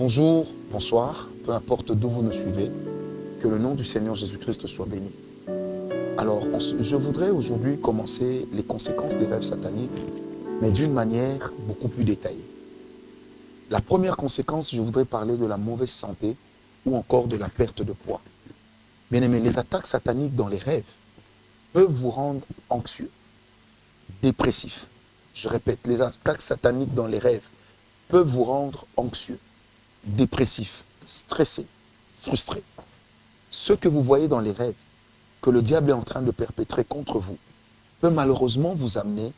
Bonjour, bonsoir, peu importe d'où vous nous suivez, que le nom du Seigneur Jésus-Christ soit béni. Alors, je voudrais aujourd'hui commencer les conséquences des rêves sataniques, mais d'une manière beaucoup plus détaillée. La première conséquence, je voudrais parler de la mauvaise santé ou encore de la perte de poids. Bien aimé, les attaques sataniques dans les rêves peuvent vous rendre anxieux, dépressif. Je répète, les attaques sataniques dans les rêves peuvent vous rendre anxieux, dépressif, stressé, frustré. Ce que vous voyez dans les rêves, que le diable est en train de perpétrer contre vous, peut malheureusement vous amener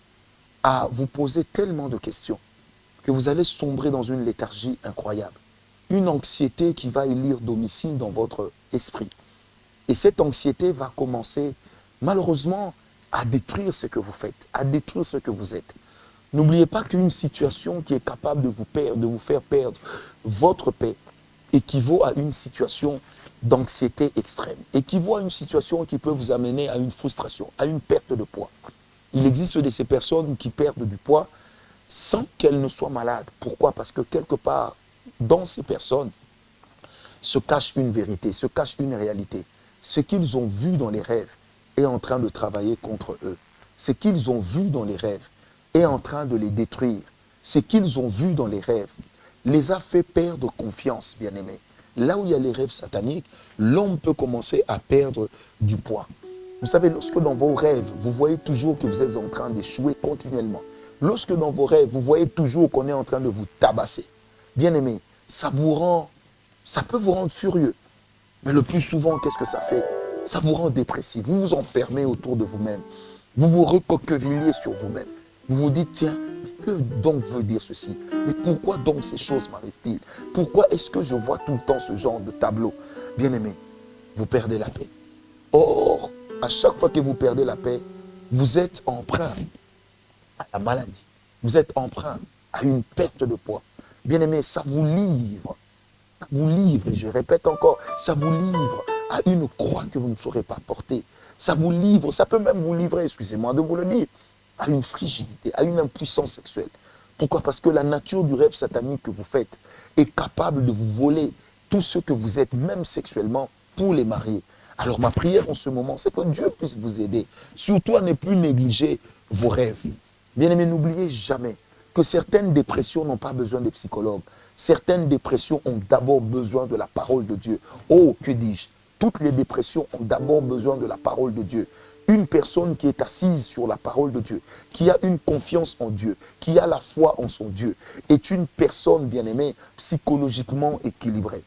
à vous poser tellement de questions que vous allez sombrer dans une léthargie incroyable, une anxiété qui va élire domicile dans votre esprit. Et cette anxiété va commencer malheureusement à détruire ce que vous faites, à détruire ce que vous êtes. N'oubliez pas qu'une situation qui est capable de vous faire perdre votre paix équivaut à une situation d'anxiété extrême, équivaut à une situation qui peut vous amener à une frustration, à une perte de poids. Il existe de ces personnes qui perdent du poids sans qu'elles ne soient malades. Pourquoi? Parce que quelque part, dans ces personnes, se cache une vérité, se cache une réalité. Ce qu'ils ont vu dans les rêves est en train de travailler contre eux. Ce qu'ils ont vu dans les rêves est en train de les détruire. Ce qu'ils ont vu dans les rêves les a fait perdre confiance, bien-aimés. Là où il y a les rêves sataniques, l'homme peut commencer à perdre du poids. Vous savez, lorsque dans vos rêves, vous voyez toujours que vous êtes en train d'échouer continuellement, lorsque dans vos rêves, vous voyez toujours qu'on est en train de vous tabasser, bien-aimés, ça peut vous rendre furieux. Mais le plus souvent, qu'est-ce que ça fait? Ça vous rend dépressif. Vous vous enfermez autour de vous-même. Vous vous recoquevillez sur vous-même. Vous vous dites, tiens, que donc veut dire ceci? Mais pourquoi donc ces choses m'arrivent-ils? Pourquoi est-ce que je vois tout le temps ce genre de tableau? Bien-aimé, vous perdez la paix. Or, à chaque fois que vous perdez la paix, vous êtes emprunt à la maladie. Vous êtes emprunt à une perte de poids. Bien-aimé, ça vous livre, et je répète encore, ça vous livre à une croix que vous ne saurez pas porter. Ça vous livre, ça peut même vous livrer, excusez-moi de vous le dire, à une frigidité, à une impuissance sexuelle. Pourquoi? Parce que la nature du rêve satanique que vous faites est capable de vous voler tout ce que vous êtes, même sexuellement, pour les marier. Alors ma prière en ce moment, c'est que Dieu puisse vous aider, surtout à ne plus négliger vos rêves. Bien-aimés, n'oubliez jamais que certaines dépressions n'ont pas besoin de psychologues. Certaines dépressions ont d'abord besoin de la parole de Dieu. Oh, que dis-je? Toutes les dépressions ont d'abord besoin de la parole de Dieu. Une personne qui est assise sur la parole de Dieu, qui a une confiance en Dieu, qui a la foi en son Dieu, est une personne, bien-aimée, psychologiquement équilibrée.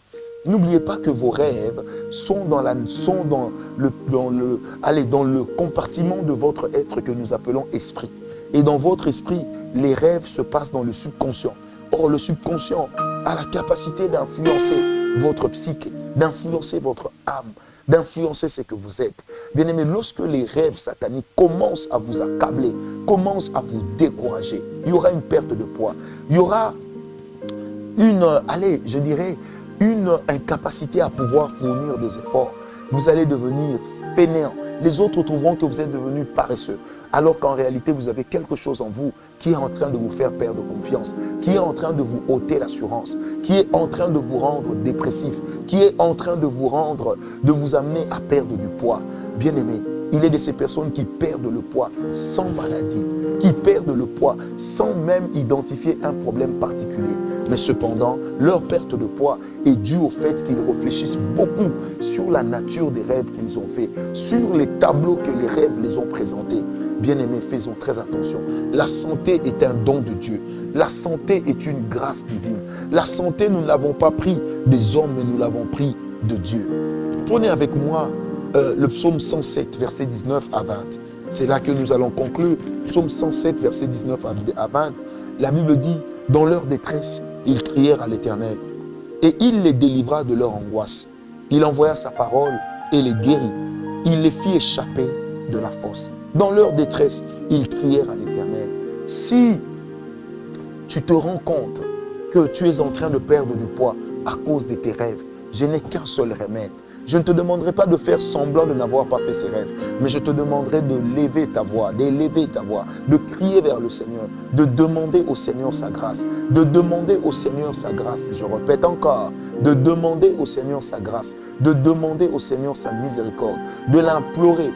N'oubliez pas que vos rêves sont dans le compartiment de votre être que nous appelons esprit. Et dans votre esprit, les rêves se passent dans le subconscient. Or, le subconscient a la capacité d'influencer votre psyché, d'influencer votre âme, d'influencer ce que vous êtes. Bien aimé, lorsque les rêves sataniques commencent à vous accabler, commencent à vous décourager, il y aura une perte de poids. Il y aura une incapacité à pouvoir fournir des efforts. Vous allez devenir fainéant. Les autres trouveront que vous êtes devenu paresseux, alors qu'en réalité, vous avez quelque chose en vous qui est en train de vous faire perdre confiance, qui est en train de vous ôter l'assurance, qui est en train de vous rendre dépressif, qui est en train de vous amener à perdre du poids. Bien-aimé, il est de ces personnes qui perdent le poids sans maladie, qui perdent le poids sans même identifier un problème particulier. Mais cependant, leur perte de poids est due au fait qu'ils réfléchissent beaucoup sur la nature des rêves qu'ils ont faits, sur les tableaux que les rêves les ont présentés. Bien-aimés, faisons très attention. La santé est un don de Dieu. La santé est une grâce divine. La santé, nous ne l'avons pas pris des hommes, mais nous l'avons pris de Dieu. Prenez avec moi le psaume 107, verset 19 à 20. C'est là que nous allons conclure. Psaume 107, verset 19 à 20. La Bible dit, dans leur détresse, ils crièrent à l'Éternel et il les délivra de leur angoisse. Il envoya sa parole et les guérit. Il les fit échapper de la fosse. Dans leur détresse, ils crièrent à l'Éternel. Si tu te rends compte que tu es en train de perdre du poids à cause de tes rêves, je n'ai qu'un seul remède. Je ne te demanderai pas de faire semblant de n'avoir pas fait ces rêves, mais je te demanderai de lever ta voix, d'élever ta voix, de crier vers le Seigneur, de demander au Seigneur sa grâce, de demander au Seigneur sa grâce. Je répète encore, de demander au Seigneur sa grâce, de demander au Seigneur sa miséricorde, de l'implorer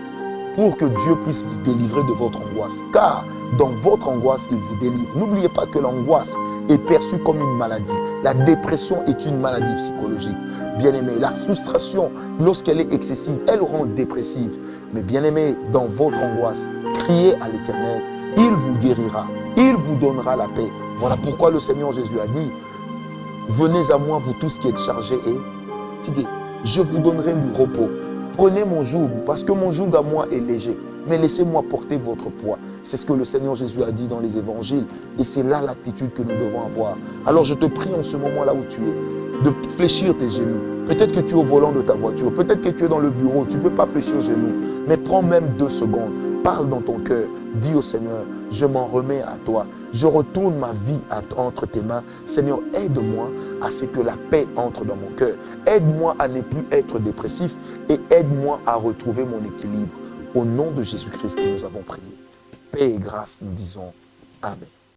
pour que Dieu puisse vous délivrer de votre angoisse. Car dans votre angoisse, il vous délivre. N'oubliez pas que l'angoisse est perçue comme une maladie. La dépression est une maladie psychologique. Bien-aimé, la frustration, lorsqu'elle est excessive, elle rend dépressive. Mais bien-aimé, dans votre angoisse, criez à l'Éternel. Il vous guérira. Il vous donnera la paix. Voilà pourquoi le Seigneur Jésus a dit, venez à moi, vous tous qui êtes chargés et fatigués. Je vous donnerai du repos. Prenez mon joug, parce que mon joug à moi est léger. Mais laissez-moi porter votre poids. C'est ce que le Seigneur Jésus a dit dans les évangiles. Et c'est là l'attitude que nous devons avoir. Alors je te prie en ce moment là où tu es, de fléchir tes genoux. Peut-être que tu es au volant de ta voiture. Peut-être que tu es dans le bureau. Tu ne peux pas fléchir genoux. Mais prends même 2 secondes. Parle dans ton cœur. Dis au Seigneur, je m'en remets à toi. Je retourne ma vie entre tes mains. Seigneur, aide-moi à ce que la paix entre dans mon cœur. Aide-moi à ne plus être dépressif et aide-moi à retrouver mon équilibre. Au nom de Jésus-Christ, nous avons prié. Paix et grâce, nous disons Amen.